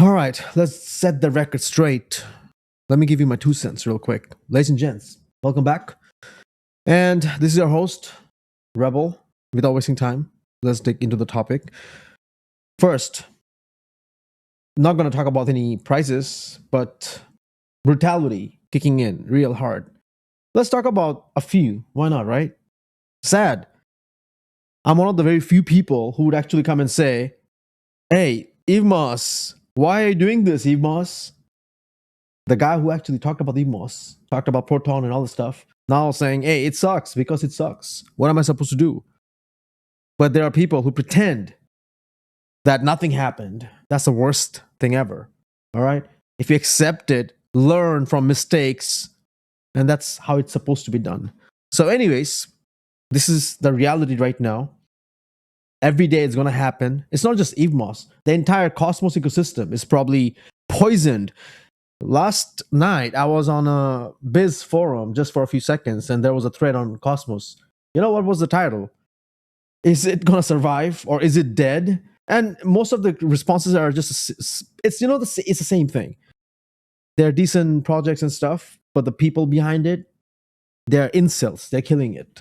All right, let's set the record straight. Let me give you my 2 cents real quick. Ladies and gents, welcome back. And this is your host, Rebel. Without wasting time, let's dig into the topic. First, not going to talk about any prices, but brutality kicking in real hard. Let's talk about a few. Why not, right? Sad. I'm one of the very few people who would actually come and say, hey, Evmos, why are you doing this, Evmos? The guy who actually talked about Evmos, talked about Proton and all this stuff, now saying, hey, it sucks because it sucks. What am I supposed to do? But there are people who pretend that nothing happened. That's the worst thing ever. All right? If you accept it, learn from mistakes, and that's how it's supposed to be done. So, anyways, this is the reality right now. Every day it's going to happen. It's not just Evmos. The entire Cosmos ecosystem is probably poisoned. Last night, I was on a Biz forum just for a few seconds, and there was a thread on Cosmos. You know what was the title? Is it going to survive or is it dead? And most of the responses are just, it's the same thing. They're decent projects and stuff, but the people behind it, they're incels. They're killing it.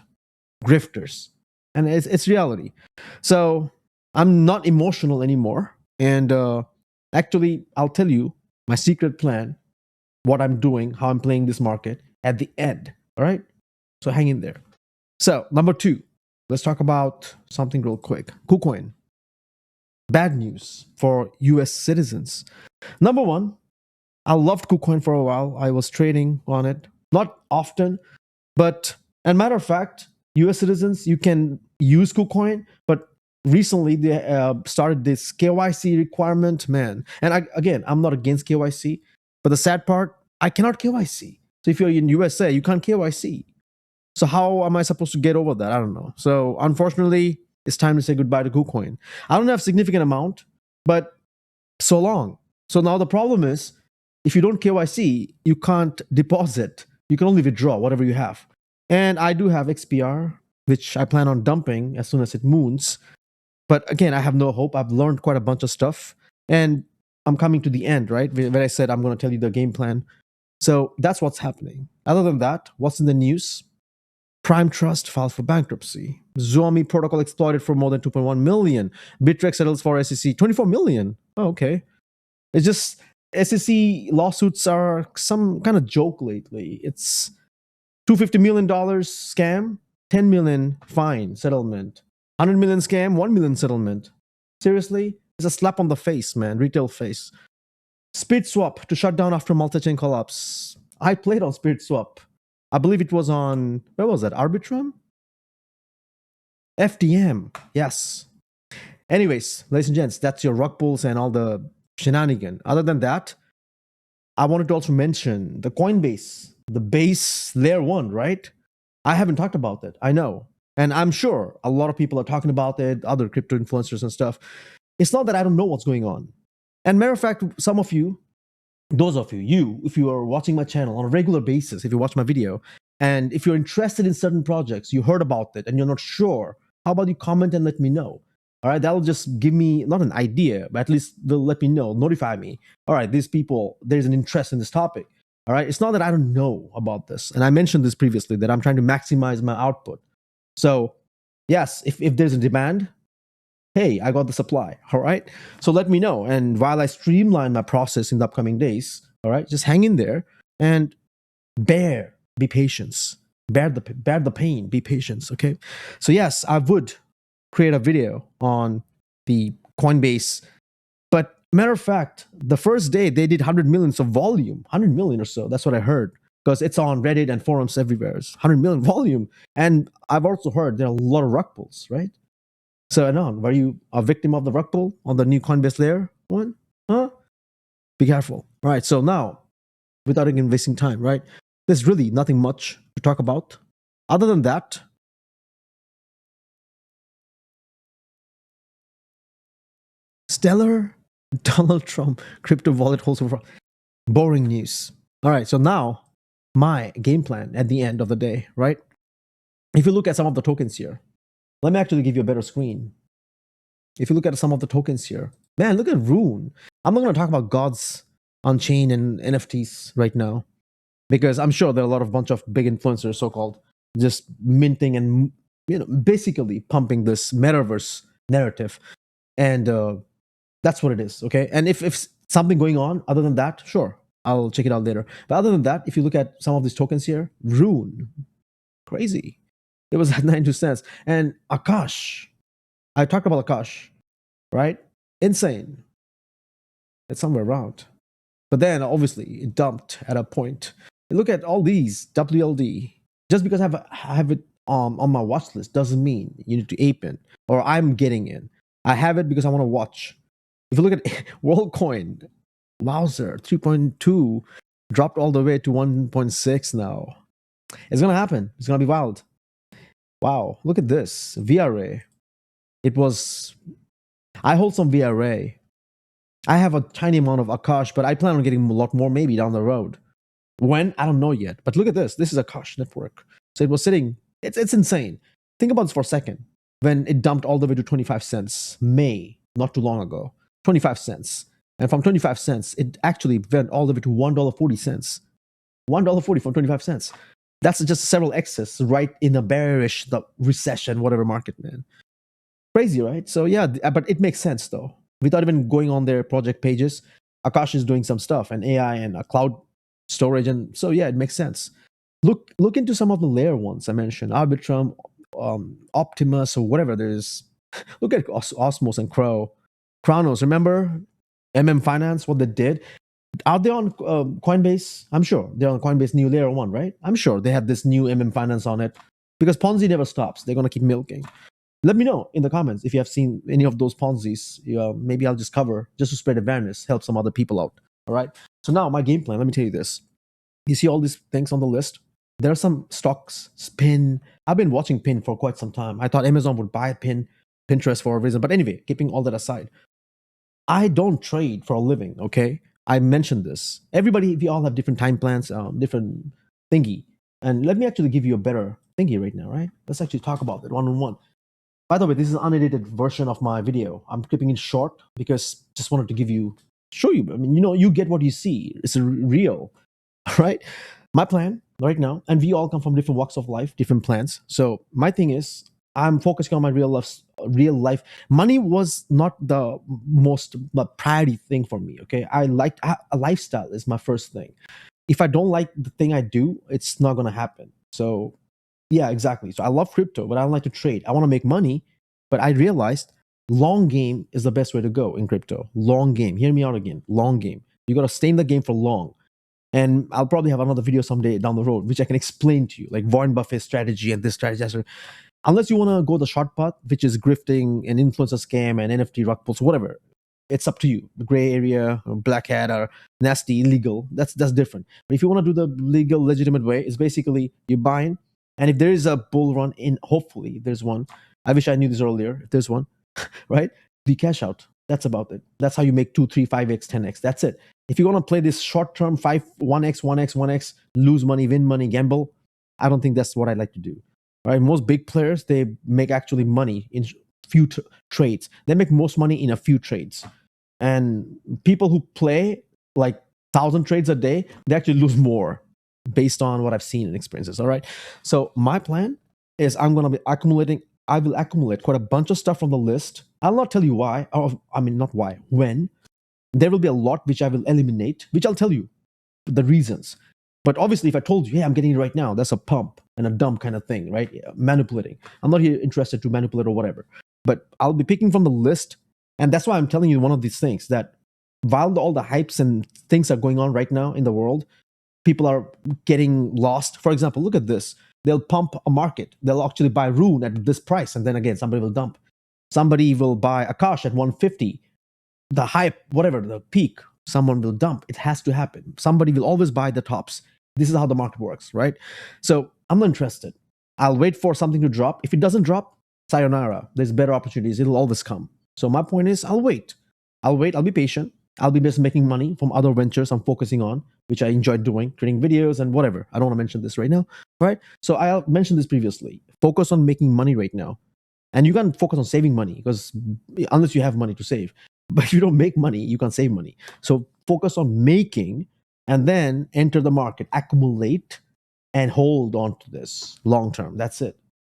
Grifters. And it's reality. So I'm not emotional anymore. And actually, I'll tell you my secret plan, what I'm doing, how I'm playing this market at the end. All right? So hang in there. So, number 2, let's talk about something real quick. KuCoin. Bad news for US citizens. Number 1, I loved KuCoin for a while. I was trading on it. Not often, but as a matter of fact, US citizens, you can use KuCoin, but recently they started this KYC requirement, man. And again, I'm not against KYC, but the sad part, I cannot KYC. So if you're in USA, you can't KYC. So how am I supposed to get over that? I don't know. So unfortunately, it's time to say goodbye to KuCoin. I don't have significant amount, but so long. So now the problem is, if you don't KYC, you can't deposit. You can only withdraw whatever you have. And I do have XPR, which I plan on dumping as soon as it moons. But again, I have no hope. I've learned quite a bunch of stuff. And I'm coming to the end, right? When I said I'm going to tell you the game plan. So that's what's happening. Other than that, what's in the news? Prime Trust filed for bankruptcy. Zomi protocol exploited for more than 2.1 million. Bittrex settles for SEC 24 million. Oh, okay. It's just SEC lawsuits are some kind of joke lately. It's $250 million scam, 10 million fine settlement. 100 million scam, 1 million settlement. Seriously? It's a slap on the face, man. Retail face. SpeedSwap to shut down after multi-chain collapse. I played on SpeedSwap. I believe it was on, where was that? Arbitrum? FDM. Yes. Anyways, ladies and gents, that's your rug pulls and all the shenanigan. Other than that, I wanted to also mention the Coinbase, the base layer 1, right? I haven't talked about that. I know. And I'm sure a lot of people are talking about it, other crypto influencers and stuff. It's not that I don't know what's going on. And matter of fact, some of you, those of you, if you are watching my channel on a regular basis, if you watch my video, and if you're interested in certain projects, you heard about it and you're not sure, how about you comment and let me know? All right, that'll just give me, not an idea, but at least they'll let me know, notify me. All right, these people, there's an interest in this topic. All right, it's not that I don't know about this. And I mentioned this previously, that I'm trying to maximize my output. So yes, if there's a demand, hey, I got the supply. All right, so let me know. And while I streamline my process in the upcoming days, all right, just hang in there and be patient. Bear the pain, be patient, okay? So yes, I would create a video on the Coinbase. But matter of fact, the first day they did 100 million of volume, 100 million or so. That's what I heard, because it's on Reddit and forums everywhere. It's 100 million volume. And I've also heard there are a lot of rug pulls, right? So Anon, were you a victim of the rug pull on the new Coinbase layer 1? Huh? Be careful. All right, so now, without again wasting time, right? There's really nothing much to talk about. Other than that, Stellar, Donald Trump, crypto wallet holds over. Boring news. All right, so now my game plan at the end of the day, right? If you look at some of the tokens here, let me actually give you a better screen. If you look at some of the tokens here, Man, look at Rune. I'm not going to talk about gods on chain and NFTs right now because I'm sure there are a lot of bunch of big influencers, so called, just minting and basically pumping this metaverse narrative, and that's what it is. Okay, and if something going on other than that, sure, I'll check it out later. But other than that, if you look at some of these tokens here, Rune, crazy. It was at 92 cents, and Akash. I talked about Akash, right? Insane. It's somewhere around. But then obviously it dumped at a point. Look at all these WLD. Just because I have it on my watch list doesn't mean you need to ape in or I'm getting in. I have it because I want to watch. If you look at WorldCoin, wowzer, 3.2 dropped all the way to 1.6 now. It's gonna happen. It's gonna be wild. Wow, look at this VRA. It was. I hold some VRA. I have a tiny amount of Akash, but I plan on getting a lot more maybe down the road. When? I don't know yet. But look at this. This is Akash network. So it was sitting, it's insane. Think about this for a second. When it dumped all the way to 25 cents, May, not too long ago, 25 cents. And from 25 cents, it actually went all the way to $1.40. $1.40 from 25 cents. That's just several X's right in a bearish, the recession, whatever market, man. Crazy, right? So yeah, but it makes sense though. Without even going on their project pages, Akash is doing some stuff and AI and a cloud storage, and so yeah, it makes sense. Look into some of the layer ones I mentioned, Arbitrum, Optimus, or whatever. There's look at Osmos and Chronos. Remember Finance, what they did? Are they on Coinbase? I'm sure they're on Coinbase new layer one, right? I'm sure they have this new Finance on it because Ponzi never stops. They're gonna keep milking. Let me know in the comments if you have seen any of those Ponzi's. Maybe I'll just cover just to spread awareness, help some other people out. All right. So now my game plan. Let me tell you this. You see all these things on the list. There are some stocks. Spin. I've been watching Pin for quite some time. I thought Amazon would buy Pin, Pinterest for a reason. But anyway, keeping all that aside, I don't trade for a living. Okay. I mentioned this. Everybody, we all have different time plans, different thingy. And let me actually give you a better thingy right now. Right. Let's actually talk about it one on one. By the way, this is an unedited version of my video. I'm keeping it short because just wanted to show you. I mean, you get what you see. It's real, right? My plan right now, and we all come from different walks of life, different plans. So my thing is, I'm focusing on my real life. Money was not the most priority thing for me. Okay, I liked a lifestyle is my first thing. If I don't like the thing I do, it's not gonna happen. So yeah, exactly. So I love crypto, but I don't like to trade. I want to make money, but I realized long game is the best way to go in crypto. Long game. Hear me out again. Long game. You got to stay in the game for long. And I'll probably have another video someday down the road, which I can explain to you, like Warren Buffett's strategy and this strategy. Unless you want to go the short path, which is grifting and influencer scam and NFT rug pulls, whatever. It's up to you. The gray area, black hat, or nasty, illegal. That's different. But if you want to do the legal, legitimate way, it's basically you buy in. And if there is a bull run in, hopefully there's one. I wish I knew this earlier. If there's one, right? We cash out. That's about it. That's how you make 2, 3, 5x, 10x. That's it. If you want to play this short term 1x, lose money, win money, gamble, I don't think that's what I like to do. Right? Most big players, they make actually money in few trades. They make most money in a few trades. And people who play like 1,000 trades a day, they actually lose more based on what I've seen and experiences. All right. So my plan is I will accumulate quite a bunch of stuff from the list. I'll not tell you why, not why, when. There will be a lot which I will eliminate, which I'll tell you the reasons. But obviously, if I told you, hey, I'm getting it right now, that's a pump and a dump kind of thing, right? Yeah, manipulating. I'm not here interested to manipulate or whatever. But I'll be picking from the list. And that's why I'm telling you one of these things, that while all the hypes and things are going on right now in the world, people are getting lost. For example, look at this. They'll pump a market. They'll actually buy Rune at this price, and then again, somebody will dump. Somebody will buy Akash at 150. The hype, whatever, the peak, someone will dump. It has to happen. Somebody will always buy the tops. This is how the market works, right? So I'm not interested. I'll wait for something to drop. If it doesn't drop, sayonara. There's better opportunities. It'll always come. So my point is, I'll wait. I'll be patient. I'll be just making money from other ventures I'm focusing on, which I enjoy doing, creating videos and whatever. I don't want to mention this right now, right? So I mentioned this previously. Focus on making money right now. And you can't focus on saving money because unless you have money to save. But if you don't make money, you can't save money. So focus on making and then enter the market, accumulate, and hold on to this long term. That's it.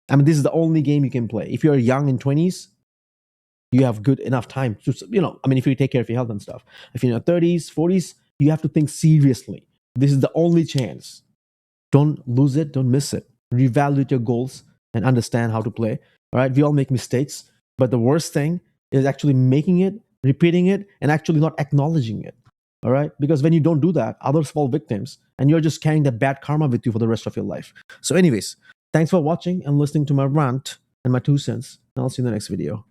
I mean, this is the only game you can play. If you're young in 20s, you have good enough time to, I mean, if you take care of your health and stuff. If you're in your 30s, 40s, you have to think seriously. This is the only chance. Don't lose it, don't miss it. Reevaluate your goals and understand how to play. All right, we all make mistakes, but the worst thing is actually making it, repeating it, and actually not acknowledging it. All right, because when you don't do that, others fall victims, and you're just carrying the bad karma with you for the rest of your life. So, anyways, thanks for watching and listening to my rant and my 2 cents. And I'll see you in the next video.